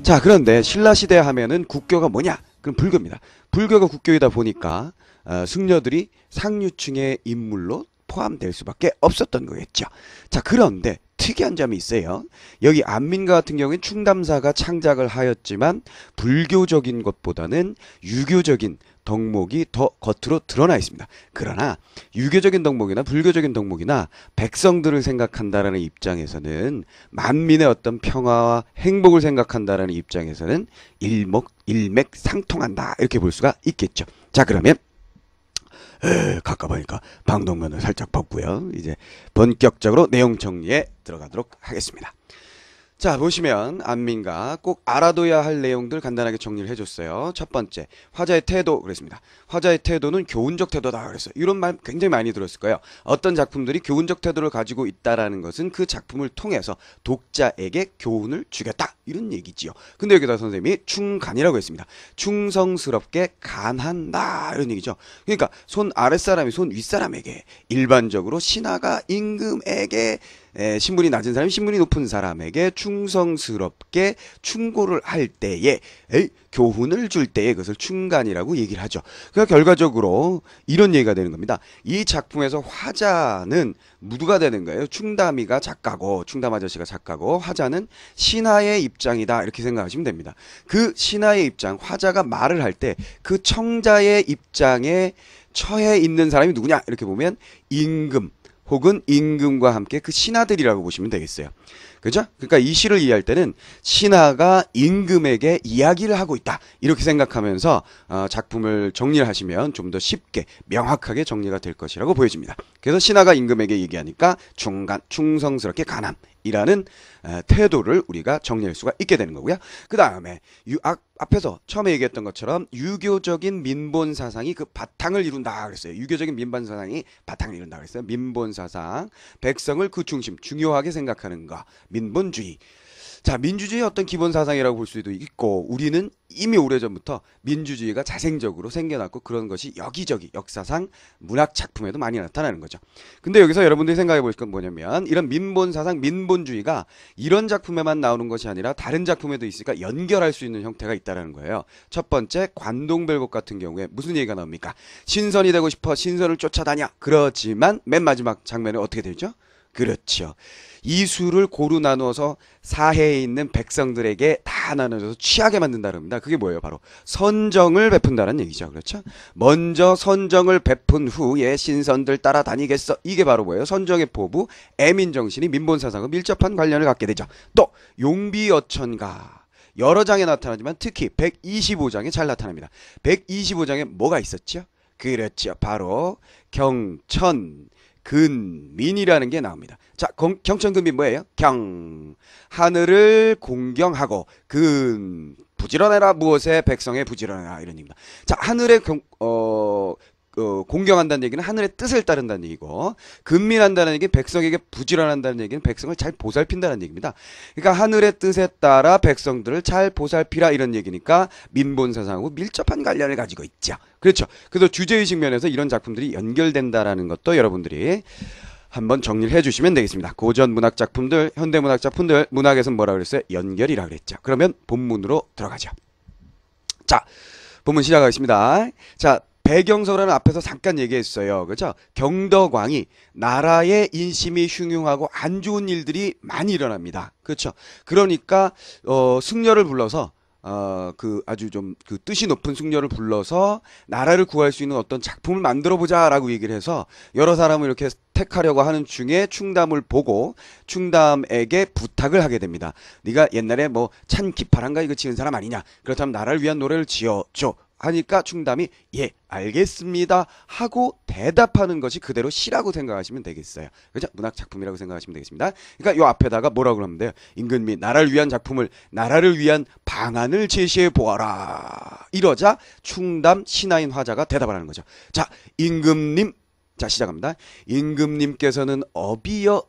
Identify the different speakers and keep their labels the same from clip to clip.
Speaker 1: 자, 그런데 신라시대 하면은 국교가 뭐냐? 그럼 불교입니다. 불교가 국교이다 보니까 승려들이 상류층의 인물로 포함될 수밖에 없었던 거겠죠. 자, 그런데 특이한 점이 있어요. 여기 안민가 같은 경우에는 충담사가 창작을 하였지만 불교적인 것보다는 유교적인 덕목이 더 겉으로 드러나 있습니다. 그러나 유교적인 덕목이나 불교적인 덕목이나 백성들을 생각한다라는 입장에서는 만민의 어떤 평화와 행복을 생각한다라는 입장에서는 일맥상통한다 이렇게 볼 수가 있겠죠. 자, 그러면 가까우니까 방독면을 살짝 벗고요. 이제 본격적으로 내용 정리에 들어가도록 하겠습니다. 자, 보시면 안민가 꼭 알아둬야 할 내용들 간단하게 정리를 해줬어요. 첫 번째, 화자의 태도 그랬습니다. 화자의 태도는 교훈적 태도다 그랬어요. 이런 말 굉장히 많이 들었을 거예요. 어떤 작품들이 교훈적 태도를 가지고 있다라는 것은 그 작품을 통해서 독자에게 교훈을 주겠다 이런 얘기지요. 근데 여기다 선생님이 충간이라고 했습니다. 충성스럽게 간한다 이런 얘기죠. 그러니까 손 아랫사람이 손 윗사람에게, 일반적으로 신하가 임금에게, 신분이 낮은 사람이 신분이 높은 사람에게 충성스럽게 충고를 할 때에 교훈을 줄 때에 그것을 충간이라고 얘기를 하죠. 그러니까 결과적으로 이런 얘기가 되는 겁니다. 이 작품에서 화자는 누가 되는 거예요? 충담이가 작가고, 충담 아저씨가 작가고, 화자는 신하의 입장이다 이렇게 생각하시면 됩니다. 그 신하의 입장, 화자가 말을 할 때 그 청자의 입장에 처해 있는 사람이 누구냐 이렇게 보면 임금 혹은 임금과 함께 그 신하들이라고 보시면 되겠어요. 그죠? 그러니까 이 시를 이해할 때는 신하가 임금에게 이야기를 하고 있다 이렇게 생각하면서 작품을 정리를 하시면 좀 더 쉽게 명확하게 정리가 될 것이라고 보여집니다. 그래서 신하가 임금에게 얘기하니까 충성스럽게 간함이라는 태도를 우리가 정리할 수가 있게 되는 거고요. 그 다음에 앞에서 처음에 얘기했던 것처럼 유교적인 민본 사상이 그 바탕을 이룬다 그랬어요. 유교적인 민본 사상이 바탕을 이룬다 그랬어요. 민본 사상, 백성을 그 중심, 중요하게 생각하는 거, 민본주의. 자, 민주주의의 어떤 기본 사상이라고 볼 수도 있고, 우리는 이미 오래전부터 민주주의가 자생적으로 생겨났고 그런 것이 여기저기 역사상 문학 작품에도 많이 나타나는 거죠. 근데 여기서 여러분들이 생각해 보실 건 뭐냐면, 이런 민본 사상, 민본주의가 이런 작품에만 나오는 것이 아니라 다른 작품에도 있으니까 연결할 수 있는 형태가 있다는 거예요. 첫 번째, 관동별곡 같은 경우에 무슨 얘기가 나옵니까? 신선이 되고 싶어 신선을 쫓아다녀. 그렇지만 맨 마지막 장면에 어떻게 되죠? 그렇죠. 이수를 고루 나누어서 사해에 있는 백성들에게 다 나눠줘서 취하게 만든다는 겁니다. 그게 뭐예요? 바로 선정을 베푼다는 얘기죠. 그렇죠? 먼저 선정을 베푼 후에 신선들 따라다니겠어. 이게 바로 뭐예요? 선정의 포부, 애민정신이 민본사상과 밀접한 관련을 갖게 되죠. 또 용비어천가. 여러 장에 나타나지만 특히 125장에 잘 나타납니다. 125장에 뭐가 있었죠? 그렇죠. 바로 경천, 근민이라는 게 나옵니다. 자, 경천근민 뭐예요? 하늘을 공경하고, 부지런해라 무엇에 백성의 부지런해라 이런 얘기입니다. 자, 하늘에 공경한다는 얘기는 하늘의 뜻을 따른다는 얘기고, 근민한다는 얘기는 백성에게 부지런한다는 얘기는 백성을 잘 보살핀다는 얘기입니다. 그러니까 하늘의 뜻에 따라 백성들을 잘 보살피라 이런 얘기니까 민본사상하고 밀접한 관련을 가지고 있죠. 그렇죠. 그래서 주제의식 면에서 이런 작품들이 연결된다라는 것도 여러분들이 한번 정리를 해주시면 되겠습니다. 고전 문학 작품들, 현대 문학 작품들, 문학에서는 뭐라 그랬어요? 연결이라 그랬죠. 그러면 본문으로 들어가죠. 자, 본문 시작하겠습니다. 자, 배경서라는 앞에서 잠깐 얘기했어요. 그렇죠? 경덕왕이 나라의 인심이 흉흉하고 안 좋은 일들이 많이 일어납니다. 그렇죠? 그러니까 승려를 불러서 아주 좀 그 뜻이 높은 승려를 불러서 나라를 구할 수 있는 어떤 작품을 만들어 보자라고 얘기를 해서 여러 사람을 이렇게 택하려고 하는 중에 충담을 보고 충담에게 부탁을 하게 됩니다. 네가 옛날에 뭐 찬 기파란가 이거 지은 사람 아니냐? 그렇다면 나라를 위한 노래를 지어줘. 하니까 충담이 예 알겠습니다 하고 대답하는 것이 그대로 시라고 생각하시면 되겠어요. 그죠? 문학 작품이라고 생각하시면 되겠습니다. 그러니까 요 앞에다가 뭐라고 하면 돼요? 임금이 나라를 위한 작품을, 나라를 위한 방안을 제시해 보아라. 이러자 충담 신하인 화자가 대답을 하는 거죠. 자, 임금님, 자 시작합니다. 임금님께서는 어비여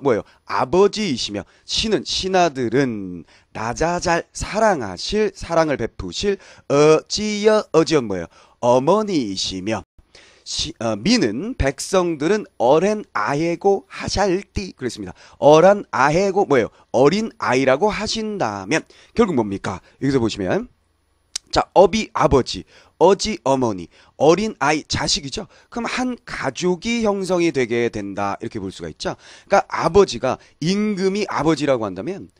Speaker 1: 뭐예요? 아버지이시며 신하들은 나자잘 사랑을 베푸실 어지여 뭐예요? 어머니이시며 미는 백성들은 어렌 아해고 하샬띠 그랬습니다. 어란 아해고 뭐예요? 어린 아이라고 하신다면 결국 뭡니까? 여기서 보시면 자, 어비 아버지, 어지 어머니, 어린 아이 자식이죠. 그럼 한 가족이 형성이 되게 된다 이렇게 볼 수가 있죠. 그러니까 아버지가 임금이 아버지라고 한다면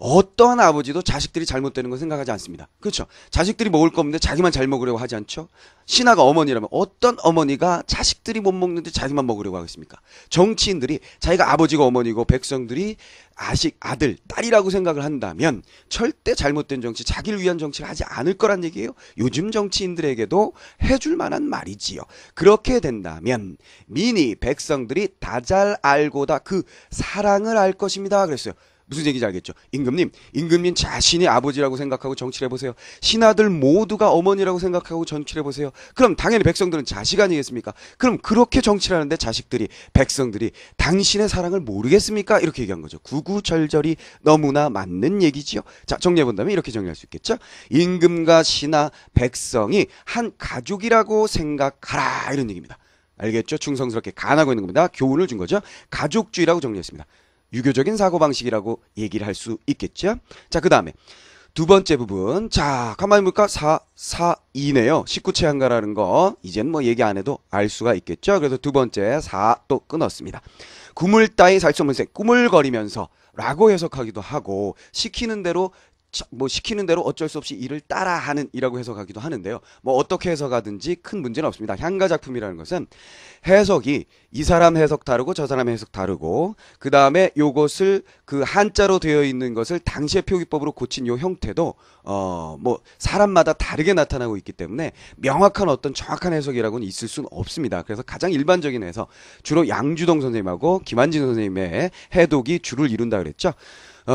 Speaker 1: 어떠한 아버지도 자식들이 잘못되는 건 생각하지 않습니다. 그렇죠. 자식들이 먹을 거 없는데 자기만 잘 먹으려고 하지 않죠. 신하가 어머니라면 어떤 어머니가 자식들이 못 먹는데 자기만 먹으려고 하겠습니까? 정치인들이 자기가 아버지가 어머니고 백성들이 아들, 딸이라고 생각을 한다면 절대 잘못된 정치, 자기를 위한 정치를 하지 않을 거란 얘기예요. 요즘 정치인들에게도 해줄 만한 말이지요. 그렇게 된다면 민이 백성들이 다 잘 알고다 그 사랑을 알 것입니다. 그랬어요. 무슨 얘기인지 알겠죠? 임금님 자신이 아버지라고 생각하고 정치를 해보세요. 신하들 모두가 어머니라고 생각하고 정치를 해보세요. 그럼 당연히 백성들은 자식 아니겠습니까? 그럼 그렇게 정치를 하는데 백성들이 당신의 사랑을 모르겠습니까? 이렇게 얘기한 거죠. 구구절절이 너무나 맞는 얘기지요. 자, 정리해본다면 이렇게 정리할 수 있겠죠? 임금과 신하, 백성이 한 가족이라고 생각하라 이런 얘기입니다. 알겠죠? 충성스럽게 간하고 있는 겁니다. 교훈을 준 거죠. 가족주의라고 정리했습니다. 유교적인 사고방식이라고 얘기를 할 수 있겠죠. 자, 그 다음에 두 번째 부분. 자, 가만히 볼까? 442네요. 19채 한가라는 거 이젠 뭐 얘기 안 해도 알 수가 있겠죠. 그래서 두 번째 4 또 끊었습니다. 구물 따위 살소문생 꾸물거리면서 라고 해석하기도 하고 시키는 대로 어쩔 수 없이 이를 따라하는 이라고 해석하기도 하는데요. 뭐 어떻게 해석하든지 큰 문제는 없습니다. 향가 작품이라는 것은 해석이 이 사람 해석 다르고 저 사람 해석 다르고 그 다음에 요것을 그 한자로 되어 있는 것을 당시의 표기법으로 고친 요 형태도 뭐 사람마다 다르게 나타나고 있기 때문에 명확한 어떤 정확한 해석이라고는 있을 수는 없습니다. 그래서 가장 일반적인 해석 주로 양주동 선생님하고 김한진 선생님의 해독이 주를 이룬다 그랬죠.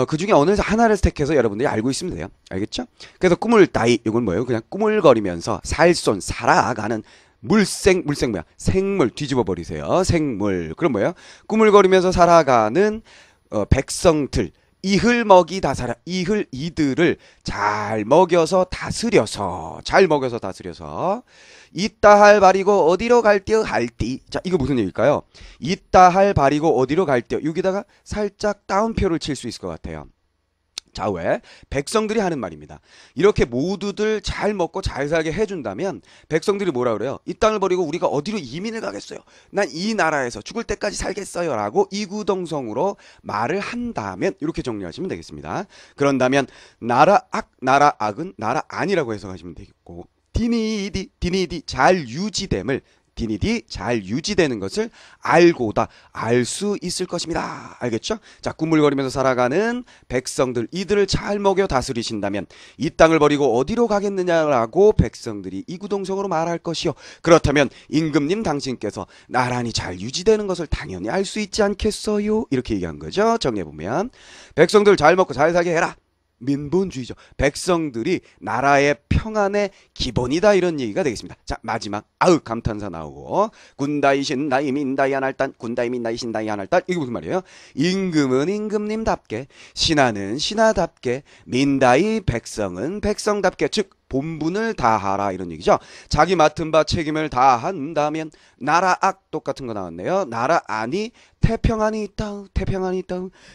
Speaker 1: 그 중에 어느 하나를 택해서 여러분들이 알고 있으면 돼요. 알겠죠? 그래서 꿈을 따위, 이건 뭐예요? 그냥 꾸물거리면서 살아가는 물생 뭐야? 생물 뒤집어 버리세요. 생물. 그럼 뭐예요? 꾸물거리면서 살아가는 백성들. 이들을 잘 먹여서 다스려서 이따 할 바리고 어디로 갈띠어 할띠. 자, 이거 무슨 얘기일까요? 이따 할 바리고 어디로 갈띠어. 여기다가 살짝 따옴표를 칠 수 있을 것 같아요. 자, 왜? 백성들이 하는 말입니다. 이렇게 모두들 잘 먹고 잘 살게 해준다면 백성들이 뭐라 그래요? 이 땅을 버리고 우리가 어디로 이민을 가겠어요? 난 이 나라에서 죽을 때까지 살겠어요 라고 이구동성으로 말을 한다면 이렇게 정리하시면 되겠습니다. 그런다면 나라 악은 나라 아니라고 해석하시면 되겠고 디니디 잘 유지되는 것을 알고다 알 수 있을 것입니다. 알겠죠? 자, 꾸물거리면서 살아가는 백성들 이들을 잘 먹여 다스리신다면 이 땅을 버리고 어디로 가겠느냐라고 백성들이 이구동성으로 말할 것이요. 그렇다면 임금님 당신께서 나란히 잘 유지되는 것을 당연히 알 수 있지 않겠어요? 이렇게 얘기한 거죠. 정리해보면 백성들 잘 먹고 잘 살게 해라. 민본주의죠. 백성들이 나라의 평안의 기본이다 이런 얘기가 되겠습니다. 자, 마지막 감탄사 나오고 군다이신 나이 민다이 하날단 군다이 민다이 신다이 하날단 이게 무슨 말이에요? 임금은 임금님답게 신하는 신하답게 민다이 백성은 백성답게 즉 본분을 다하라 이런 얘기죠. 자기 맡은 바 책임을 다한다면 나라 악 똑같은 거 나왔네요. 나라 안이 태평안이 있다.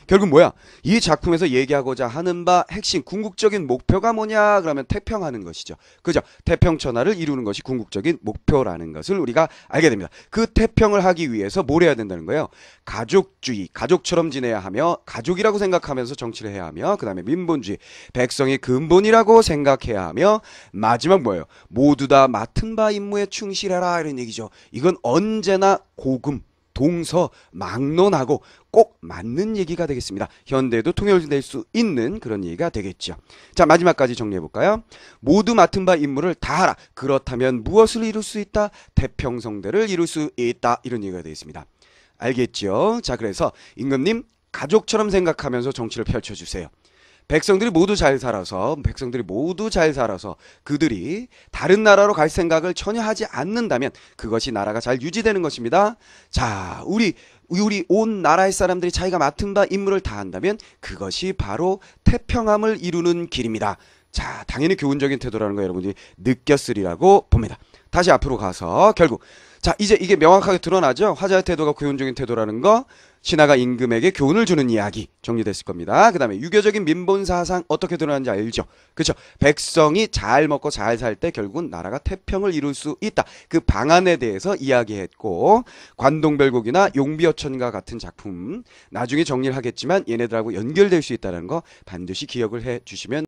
Speaker 1: 결국 뭐야? 이 작품에서 얘기하고자 하는 바 핵심 궁극적인 목표가 뭐냐? 그러면 태평하는 것이죠. 그죠? 태평천하를 이루는 것이 궁극적인 목표라는 것을 우리가 알게 됩니다. 그 태평을 하기 위해서 뭘 해야 된다는 거예요? 가족주의, 가족처럼 지내야 하며 가족이라고 생각하면서 정치를 해야 하며 그 다음에 민본주의, 백성의 근본이라고 생각해야 하며 마지막 뭐예요? 모두 다 맡은 바 임무에 충실해라 이런 얘기죠. 이건 언제나 고금 동서막론하고 꼭 맞는 얘기가 되겠습니다. 현대에도 통일될 수 있는 그런 얘기가 되겠죠. 자, 마지막까지 정리해볼까요? 모두 맡은 바 임무를 다하라. 그렇다면 무엇을 이룰 수 있다? 태평성대를 이룰 수 있다. 이런 얘기가 되겠습니다. 알겠죠? 자, 그래서 임금님 가족처럼 생각하면서 정치를 펼쳐주세요. 백성들이 모두 잘 살아서 그들이 다른 나라로 갈 생각을 전혀 하지 않는다면 그것이 나라가 잘 유지되는 것입니다. 자, 우리 온 나라의 사람들이 자기가 맡은 바 임무를 다한다면 그것이 바로 태평함을 이루는 길입니다. 자, 당연히 교훈적인 태도라는 거 여러분들이 느꼈으리라고 봅니다. 다시 앞으로 가서 결국 자, 이제 이게 명확하게 드러나죠? 화자의 태도가 교훈적인 태도라는 거, 신하가 임금에게 교훈을 주는 이야기 정리됐을 겁니다. 그 다음에 유교적인 민본사상 어떻게 드러나는지 알죠? 그렇죠? 백성이 잘 먹고 잘 살 때 결국은 나라가 태평을 이룰 수 있다. 그 방안에 대해서 이야기했고, 관동별곡이나 용비어천가 같은 작품 나중에 정리를 하겠지만 얘네들하고 연결될 수 있다는 거 반드시 기억을 해 주시면